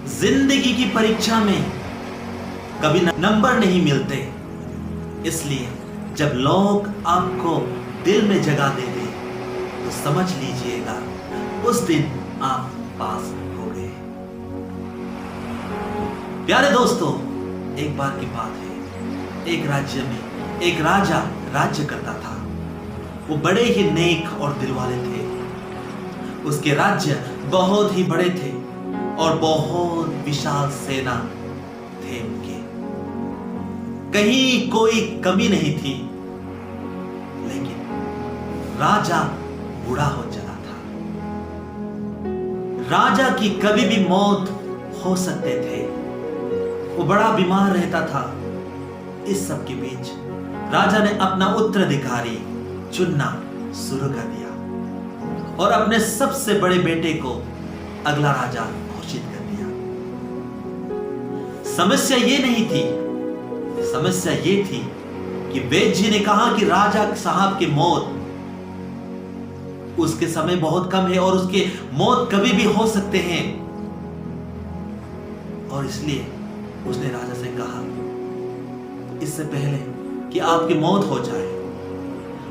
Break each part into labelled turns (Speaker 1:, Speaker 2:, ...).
Speaker 1: जिंदगी की परीक्षा में कभी नंबर नहीं मिलते, इसलिए जब लोग आपको दिल में जगह दे दे तो समझ लीजिएगा उस दिन आप पास हो गए। प्यारे दोस्तों, एक बार की बात है, एक राज्य में एक राजा राज्य करता था। वो बड़े ही नेक और दिलवाले थे। उसके राज्य बहुत ही बड़े थे और बहुत विशाल सेना थे उनके, कहीं कोई कमी नहीं थी। लेकिन राजा बूढ़ा हो चला था। राजा की कभी भी मौत हो सकते थे। वो बड़ा बीमार रहता था। इस सब के बीच राजा ने अपना उत्तराधिकारी चुनना शुरू कर दिया और अपने सबसे बड़े बेटे को अगला राजा घोषित कर दिया। समस्या ये नहीं थी, समस्या ये थी कि वेद जी ने कहा कि राजा साहब की मौत उसके समय बहुत कम है और उसके मौत कभी भी हो सकते हैं। और इसलिए उसने राजा से कहा, इससे पहले कि आपकी मौत हो जाए,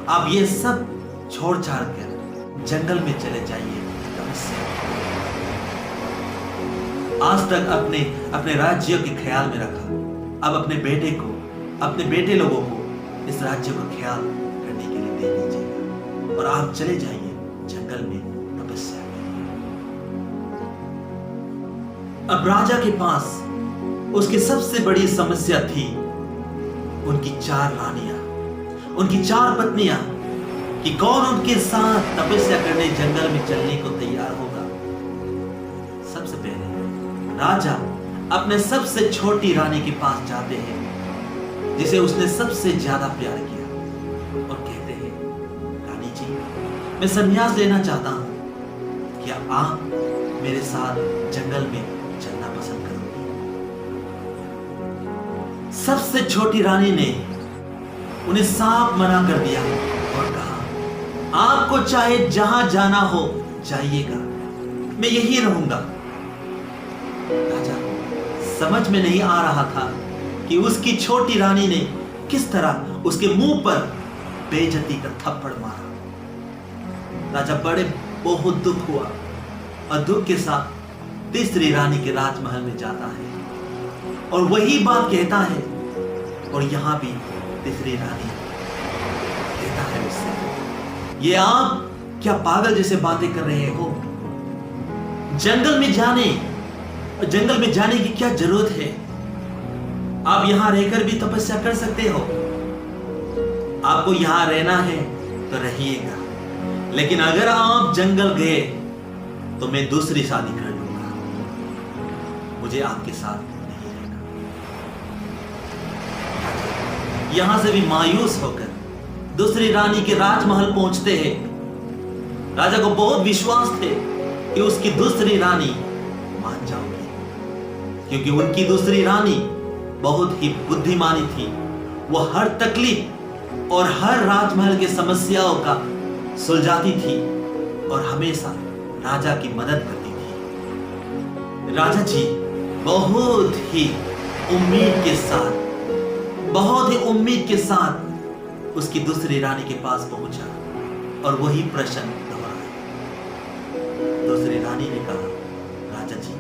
Speaker 1: आप ये सब छोड़ छाड़ कर जंगल में चले जाइए। आज तक अपने राज्य के ख्याल में रखा, अब अपने बेटे को, अपने बेटे लोगों को इस राज्य को ख्याल करने के लिए दे दीजिएगा और आप चले जाइए जंगल में तपस्या करिए। अब राजा के पास उसकी सबसे बड़ी समस्या थी उनकी 4 रानियां, उनकी 4 पत्नियां, कि कौन उनके साथ तपस्या करने जंगल में चलने को तैयार होगा। सबसे पहले राजा अपने सबसे छोटी रानी के पास जाते हैं, जिसे उसने सबसे ज्यादा प्यार किया, और कहते हैं, रानी जी, मैं संन्यास लेना चाहता हूं, क्या आप मेरे साथ जंगल में चलना पसंद करोगे? सबसे छोटी रानी ने उन्हें साफ मना कर दिया और कहा, आपको चाहे जहां जाना हो जाइएगा, मैं यही रहूंगा। राजा समझ में नहीं आ रहा था कि उसकी छोटी रानी ने किस तरह उसके मुंह पर बेइज्जती का थप्पड़ मारा। राजा बहुत दुख हुआ और दुख के साथ तीसरी रानी के राजमहल में जाता है और वही बात कहता है। और यहां भी तीसरी रानी कहता है उससे, ये आप क्या पागल जैसे बातें कर रहे हो? जंगल में जाने की क्या जरूरत है? आप यहां रहकर भी तपस्या कर सकते हो। आपको यहां रहना है तो रहिएगा, लेकिन अगर आप जंगल गए तो मैं दूसरी शादी कर लूंगा, मुझे आपके साथ नहीं रहना। यहां से भी मायूस होकर दूसरी रानी के राजमहल पहुंचते हैं। राजा को बहुत विश्वास थे कि उसकी दूसरी रानी मान जाएगी, क्योंकि उनकी दूसरी रानी बहुत ही बुद्धिमानी थी। वो हर तकलीफ और हर राजमहल की समस्याओं का सुलझाती थी और हमेशा राजा की मदद करती थी। राजा जी बहुत ही उम्मीद के साथ उसकी दूसरी रानी के पास पहुंचा और वही प्रश्न दोहराया। दूसरी रानी ने कहा, राजा जी,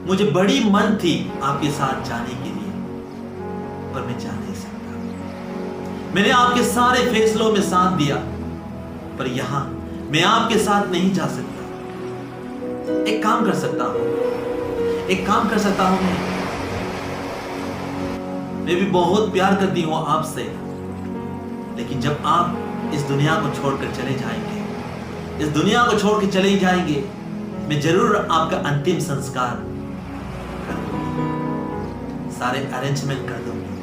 Speaker 1: मुझे बड़ी मन थी आपके साथ जाने के लिए, पर मैं जा नहीं सकता। मैंने आपके सारे फैसलों में साथ दिया, पर यहां मैं आपके साथ नहीं जा सकता। एक काम कर सकता हूं मैं भी बहुत प्यार करती हूं आपसे, लेकिन जब आप इस दुनिया को छोड़कर चले जाएंगे, मैं जरूर आपका अंतिम संस्कार कर दूंगी, सारे अरेंजमेंट कर दूंगी।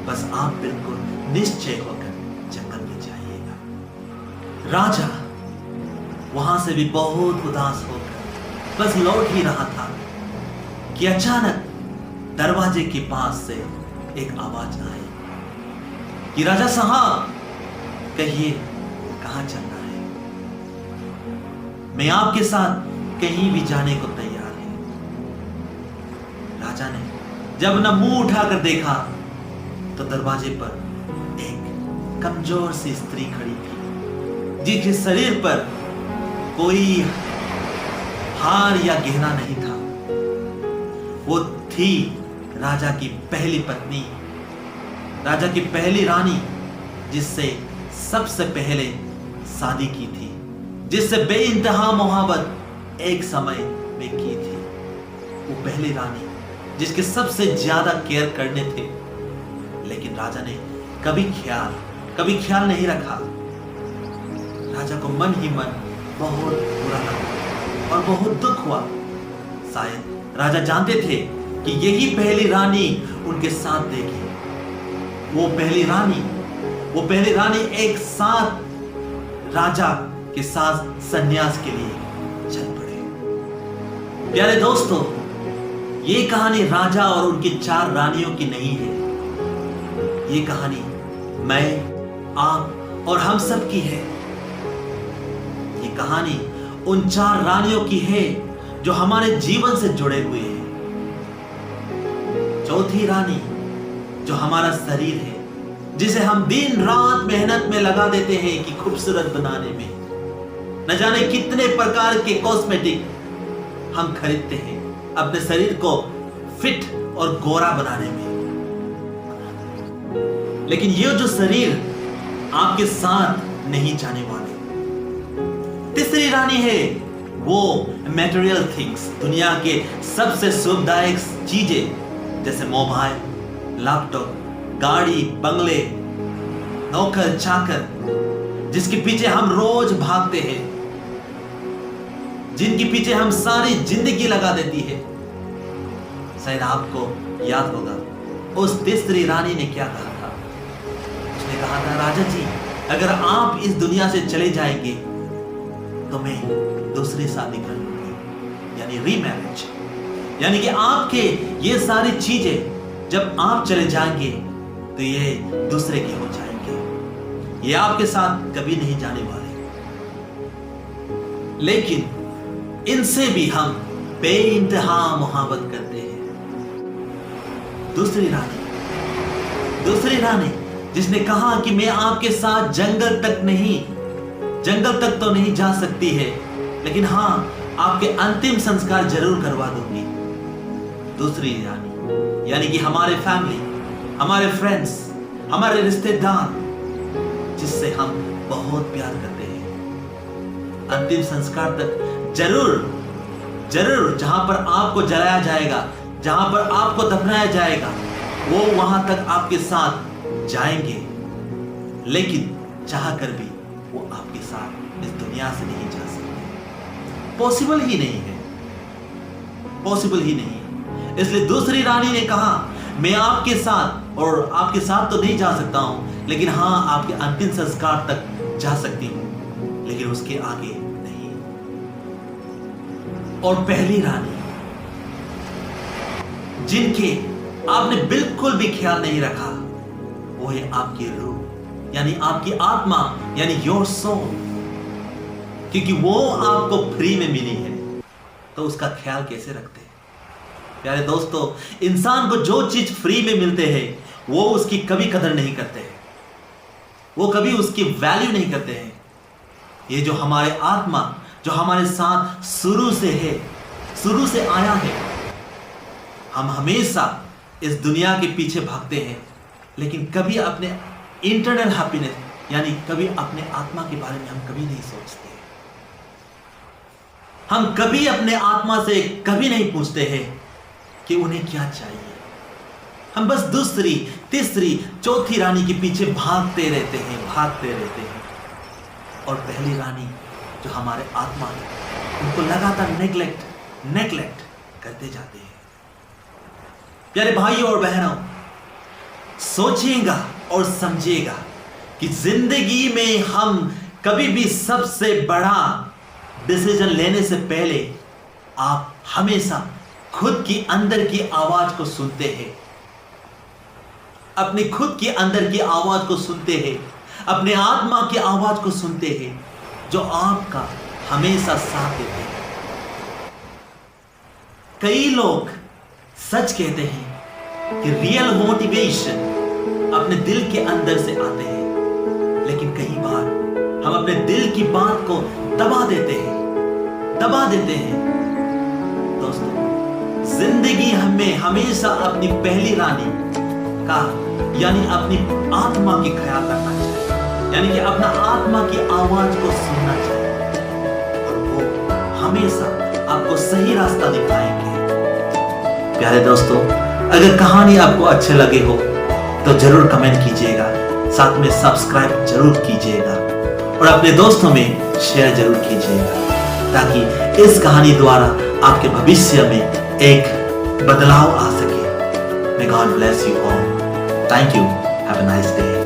Speaker 1: बस आप बिल्कुल निश्चय होकर जंगल में जाइएगा। राजा वहां से भी बहुत उदास होकर बस लौट ही रहा था कि अचानक दरवाजे के पास से एक आवाज आई कि राजा साहब, कहिए कहां चलना है? मैं आपके साथ कहीं भी जाने को तैयार है। राजा ने जब न मुंह उठाकर देखा तो दरवाजे पर एक कमजोर सी स्त्री खड़ी थी, जिसके शरीर पर कोई हार या गहना नहीं था। वो थी राजा की पहली पत्नी, राजा की पहली रानी, जिससे सबसे पहले शादी की थी, जिससे बेइंतहा मोहब्बत एक समय में की थी। वो पहली रानी जिसके सबसे ज्यादा केयर करने थे, लेकिन राजा ने कभी ख्याल नहीं रखा। राजा को मन ही मन बहुत बुरा लगा और बहुत दुख हुआ। शायद राजा जानते थे कि यही पहली रानी उनके साथ देगी। वो पहली रानी एक साथ राजा के साथ सन्यास के लिए चल पड़े। प्यारे दोस्तों, ये कहानी राजा और उनकी 4 रानियों की नहीं है। ये कहानी मैं, आप और हम सब की है। ये कहानी उन 4 रानियों की है जो हमारे जीवन से जुड़े हुए हैं। चौथी रानी जो हमारा शरीर है, जिसे हम दिन रात मेहनत में लगा देते हैं कि खूबसूरत बनाने में। न जाने कितने प्रकार के कॉस्मेटिक हम खरीदते हैं अपने शरीर को फिट और गोरा बनाने में, लेकिन ये जो शरीर आपके साथ नहीं जाने वाले। तीसरी रानी है वो मटेरियल थिंग्स, दुनिया के सबसे सुखदायक चीजें, जैसे मोबाइल, लैपटॉप, गाड़ी, बंगले, नौकर चाकर, जिसके पीछे हम रोज भागते हैं, जिनके पीछे हम सारी जिंदगी लगा देती है। शायद आपको याद होगा उस तीसरी रानी ने क्या कहा था। उसने कहा था, राजा जी, अगर आप इस दुनिया से चले जाएंगे तो मैं दूसरी शादी कर लूंगी, यानी रीमैरिज। यानी कि आपके ये सारी चीजें जब आप चले जाएंगे तो ये दूसरे के हो जाएंगे, ये आपके साथ कभी नहीं जाने वाले। लेकिन इनसे भी हम बेइंतहा मोहब्बत करते हैं। दूसरी रानी जिसने कहा कि मैं आपके साथ जंगल तक तो नहीं जा सकती है, लेकिन हां, आपके अंतिम संस्कार जरूर करवा दूंगी। दूसरी रानी यानी कि हमारे फैमिली, हमारे फ्रेंड्स, हमारे रिश्तेदार, जिससे हम बहुत प्यार करते हैं। अंतिम संस्कार तक जरूर जहां पर आपको जलाया जाएगा, जहां पर आपको दफनाया जाएगा, वो वहां तक आपके साथ जाएंगे। लेकिन चाहकर भी वो आपके साथ इस दुनिया से नहीं जा सकते। पॉसिबल ही नहीं है। इसलिए दूसरी रानी ने कहा, मैं आपके साथ तो नहीं जा सकता हूं, लेकिन हां, आपके अंतिम संस्कार तक जा सकती हूं, लेकिन उसके आगे नहीं। और पहली रानी, जिनके आपने बिल्कुल भी ख्याल नहीं रखा, वो है आपकी रूह, यानी आपकी आत्मा, यानी योर सोल। क्योंकि वो आपको फ्री में मिली है, तो उसका ख्याल कैसे रखते हैं? प्यारे दोस्तों, इंसान को जो चीज फ्री में मिलते हैं वो उसकी कभी कदर नहीं करते हैं, वो कभी उसकी वैल्यू नहीं करते हैं। ये जो हमारे आत्मा, जो हमारे साथ शुरू से आया है, हम हमेशा इस दुनिया के पीछे भागते हैं, लेकिन कभी अपने इंटरनल हैप्पीनेस, यानी कभी अपने आत्मा के बारे में हम कभी नहीं सोचते। हम कभी अपने आत्मा से कभी नहीं पूछते हैं कि उन्हें क्या चाहिए। हम बस दूसरी, तीसरी, चौथी रानी के पीछे भागते रहते हैं। और पहली रानी जो हमारे आत्मा है, उनको लगातार नेग्लेक्ट करते जाते हैं। प्यारे भाइयों और बहनों, सोचिएगा और समझिएगा कि जिंदगी में हम कभी भी सबसे बड़ा डिसीजन लेने से पहले आप हमेशा खुद की अंदर की आवाज को सुनते हैं, अपनी खुद की अंदर की आवाज को सुनते हैं, अपने आत्मा की आवाज को सुनते हैं, जो आपका हमेशा साथ देते हैं। कई लोग सच कहते हैं कि रियल मोटिवेशन अपने दिल के अंदर से आते हैं, लेकिन कई बार हम अपने दिल की बात को दबा देते हैं। दोस्तों, जिंदगी हमें हमेशा अपनी पहली रानी का यानी अपनी आत्मा की ख्याल रखना चाहिए, यानी कि अपना आत्मा की आवाज को सुनना चाहिए और वो हमेशा आपको सही रास्ता दिखाएंगे। प्यारे दोस्तों, अगर कहानी आपको अच्छे लगे हो तो जरूर कमेंट कीजिएगा, साथ में सब्सक्राइब जरूर कीजिएगा और अपने दोस्तों में शेयर जरूर कीजिएगा, ताकि इस कहानी द्वारा आपके भविष्य में एक बदलाव आ सके। May God bless you all. Thank you. Have a nice day.